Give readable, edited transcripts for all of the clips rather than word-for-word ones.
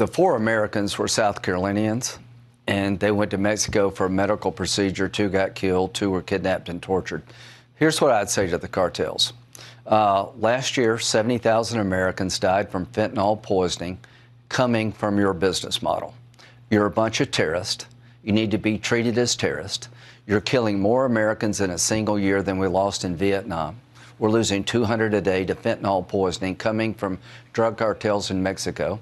The four Americans were South Carolinians, and they went to Mexico for a medical procedure. Two got killed, two were kidnapped and tortured. Here's what I'd say to the cartels. Last year, 70,000 Americans died from fentanyl poisoning coming from your business model. You're a bunch of terrorists. You need to be treated as terrorists. You're killing more Americans in a single year than we lost in Vietnam. We're losing 200 a day to fentanyl poisoning coming from drug cartels in Mexico.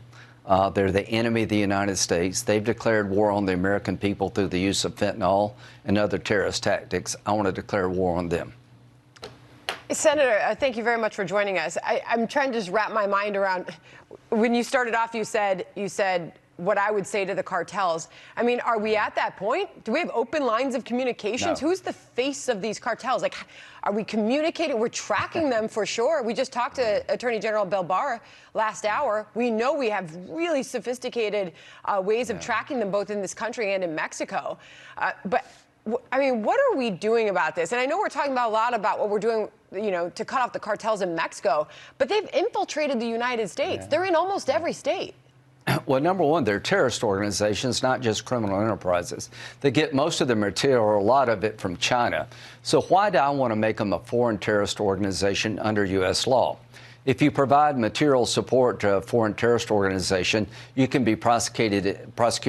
They're the enemy of the United States. They've declared war on the American people through the use of fentanyl and other terrorist tactics. I want to declare war on them. Senator, thank you very much for joining us. I'm trying to just wrap my mind around, when you started off, you said what I would say to the cartels. I mean, are we at that point? Do we have open lines of communications? No. Who's the face of these cartels? Like, are we communicating? We're tracking them for sure. We just talked to Attorney General Bill Barr last hour. We know we have really sophisticated ways of tracking them both in this country and in Mexico. But I mean, what are we doing about this? And I know we're talking about a lot about what we're doing, you know, to cut off the cartels in Mexico, but they've infiltrated the United States. They're in almost every state. Well, number one, they're terrorist organizations, not just criminal enterprises. They get most of their material, or a lot of it, from China. So why do I want to make them a foreign terrorist organization under U.S. law? If you provide material support to a foreign terrorist organization, you can be prosecuted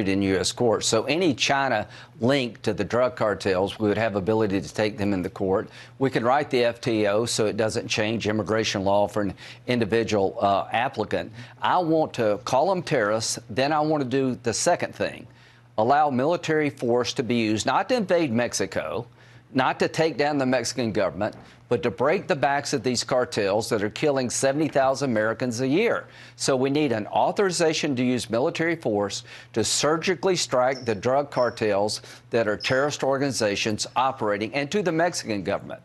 in U.S. courts. So any China link to the drug cartels, we would have ability to take them in the court. We can write the FTO so it doesn't change immigration law for an individual applicant. I want to call them terrorists. Then I want to do the second thing, allow military force to be used, not to invade Mexico, not to take down the Mexican government, but to break the backs of these cartels that are killing 70,000 Americans a year. So we need an authorization to use military force to surgically strike the drug cartels that are terrorist organizations operating, and to the Mexican government.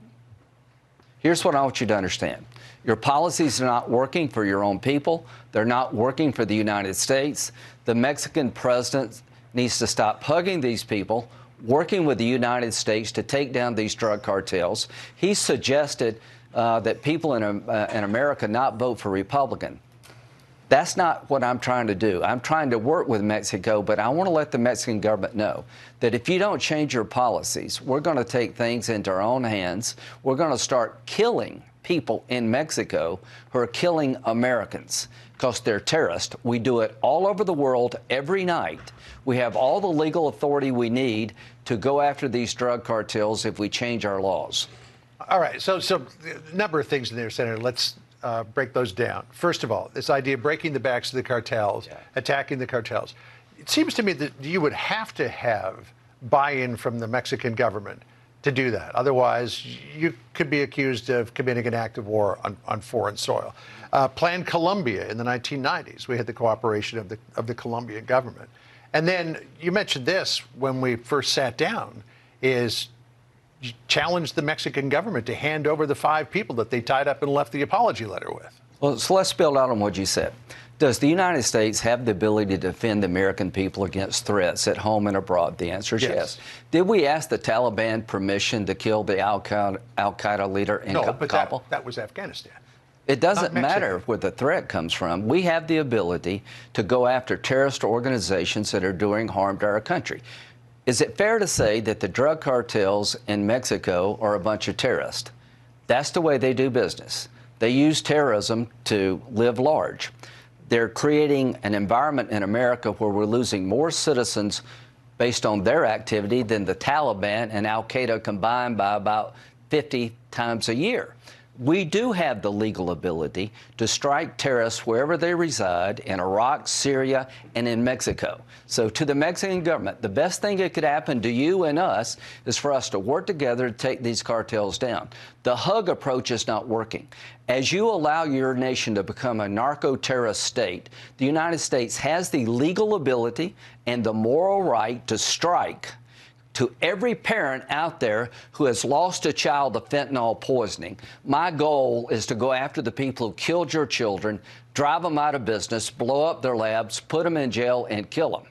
Here's what I want you to understand. Your policies are not working for your own people. They're not working for the United States. The Mexican president needs to stop hugging these people, working with the United States to take down these drug cartels. He suggested that people in America not vote for Republican. That's not what I'm trying to do. I'm trying to work with Mexico, but I want to let the Mexican government know that if you don't change your policies, we're going to take things into our own hands. We're going to start killing people in Mexico who are killing Americans because they're terrorists. We do it all over the world every night. We have all the legal authority we need to go after these drug cartels if we change our laws. All right. So a number of things in there, Senator. Let's break those down. First of all, this idea of breaking the backs of the cartels, attacking the cartels. It seems to me that you would have to have buy-in from the Mexican government to do that. Otherwise, you could be accused of committing an act of war on foreign soil. Plan Colombia in the 1990s. We had the cooperation of the Colombian government. And then you mentioned this when we first sat down, is you challenged the Mexican government to hand over the 5 people that they tied up and left the apology letter with. Well, so let's build out on what you said. Does the United States have the ability to defend the American people against threats at home and abroad? The answer is yes. Did we ask the Taliban permission to kill the Al-Qaeda leader in Kabul? No, but that was Afghanistan. It doesn't matter where the threat comes from. We have the ability to go after terrorist organizations that are doing harm to our country. Is it fair to say that the drug cartels in Mexico are a bunch of terrorists? That's the way they do business. They use terrorism to live large. They're creating an environment in America where we're losing more citizens based on their activity than the Taliban and Al-Qaeda combined by about 50 times a year. We do have the legal ability to strike terrorists wherever they reside in Iraq, Syria, and in Mexico. So to the Mexican government, the best thing that could happen to you and us is for us to work together to take these cartels down. The hug approach is not working. As you allow your nation to become a narco-terrorist state, the United States has the legal ability and the moral right to strike to every parent out there who has lost a child to fentanyl poisoning. My goal is to go after the people who killed your children, drive them out of business, blow up their labs, put them in jail, and kill them,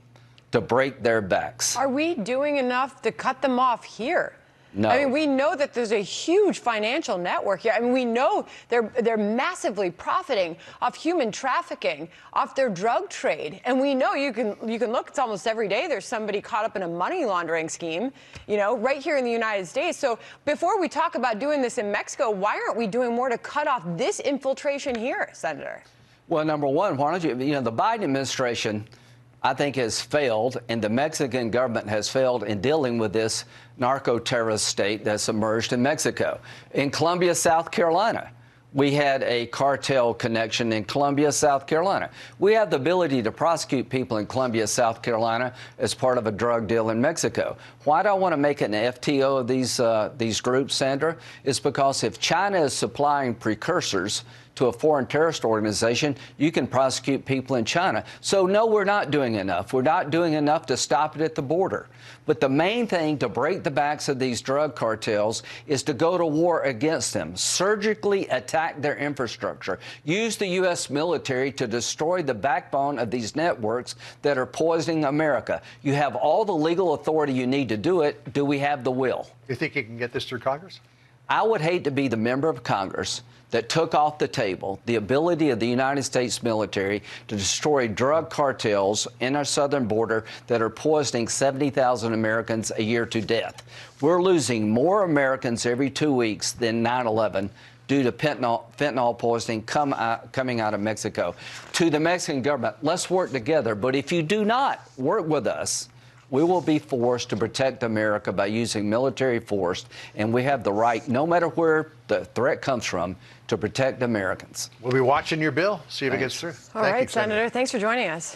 to break their backs. Are we doing enough to cut them off here? No. I mean, we know that there's a huge financial network here. I mean, we know they're massively profiting off human trafficking, off their drug trade. And we know you can look, it's almost every day there's somebody caught up in a money laundering scheme, you know, right here in the United States. So before we talk about doing this in Mexico, why aren't we doing more to cut off this infiltration here, Senator? Well, number one, why don't you know, the Biden administration, I think, has failed, and the Mexican government has failed in dealing with this narco-terrorist state that's emerged in Mexico. In Columbia, South Carolina, we had a cartel connection in Columbia, South Carolina. We have the ability to prosecute people in Columbia, South Carolina as part of a drug deal in Mexico. Why do I want to make an FTO of these groups, Sandra? It's because if China is supplying precursors to a foreign terrorist organization, you can prosecute people in China. So, no, we're not doing enough. We're not doing enough to stop it at the border. But the main thing to break the backs of these drug cartels is to go to war against them, surgically attack their infrastructure, use the U.S. military to destroy the backbone of these networks that are poisoning America. You have all the legal authority you need to do it. Do we have the will? You think you can get this through Congress? I would hate to be the member of Congress that took off the table the ability of the United States military to destroy drug cartels in our southern border that are poisoning 70,000 Americans a year to death. We're losing more Americans every 2 weeks than 9/11 due to fentanyl poisoning coming out of Mexico. To the Mexican government, let's work together. But if you do not work with us, we will be forced to protect America by using military force, and we have the right, no matter where the threat comes from, to protect Americans. We'll be watching your bill, see if it gets through. All right, Senator, thanks for joining us.